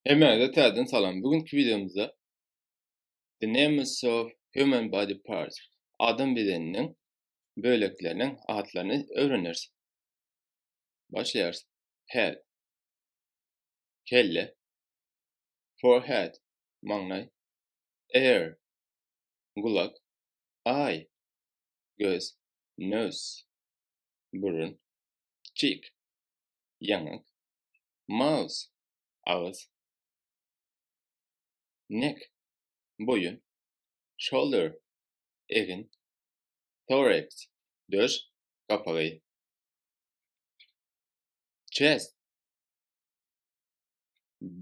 Hemede tədin salam. Bugünkü videomuzda The Names of Human Body Parts adam bedeninin böleklerinin adlarını öğreniriz. Başlayarız. Head, kelle, forehead, mangay, ear, kulak, eye, göz, nose, burun, cheek, yanık, mouth, ağız, neck, boyun, shoulder, egin, thorax, döş, kapağı, chest,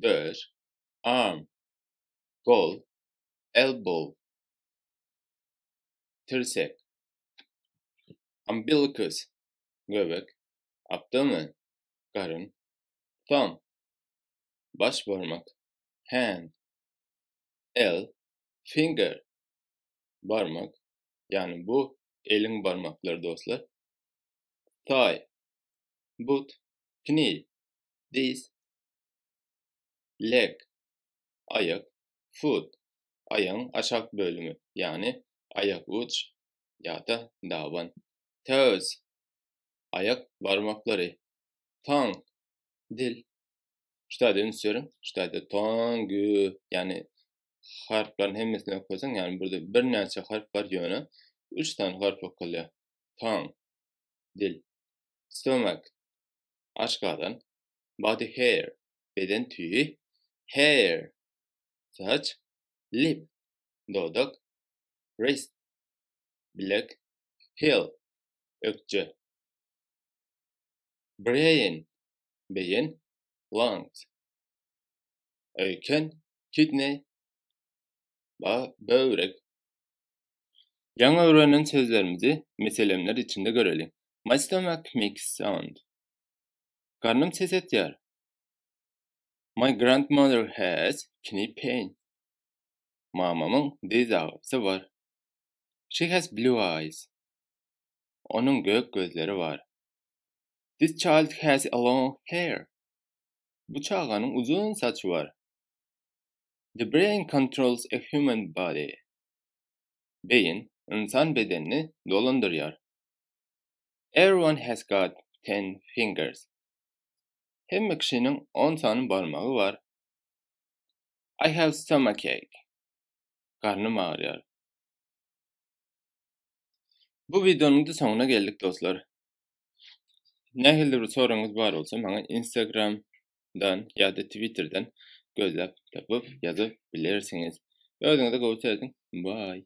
döş, arm, kol, elbow, tirsek, umbilicus, göbek, abdomen, karın, thumb, baş parmak, hand, el, finger, parmak, yani bu elin parmakları dostlar, thigh, but, knee, diz, leg, ayak, foot, ayağın aşağı bölümü, yani ayak uç ya da davan, toes, ayak parmakları, tongue, dil. Şurada istiyorum. Şurada tongue, yani harflerin hemesini okuyorsan, yani burada bir neçe harf var yönü. 3 tane harf okuyor. Tongue, dil. Stomach, aç karın. Body hair, beden tüyü. Hair, saç. Lip, dudak. Wrist, bilek. Heel, ökçe. Brain, beyin. Lungs, öykün. Kidney, böbrek. Yanı öğrenen sözlerimizi meselemler içinde görelim. My stomach makes sound. Karnım ses ediyor. My grandmother has knee pain. Mamamın diz ağrısı var. She has blue eyes. Onun gök gözleri var. This child has a long hair. Bu çağanın uzun saçı var. The brain controls a human body. Beyin, insan bedenini dolandırıyor. Everyone has got 10 fingers. Her kişinin 10 tane parmağı var. I have stomachache. Karnım ağrıyor. Bu videonun da sonuna geldik dostlar. Ne bir sorunuz var olsa bana Instagram'dan ya da Twitter'dan gözlep tapıp yazabilirsiniz. Gördüğünüzde görüşürüz. Bye.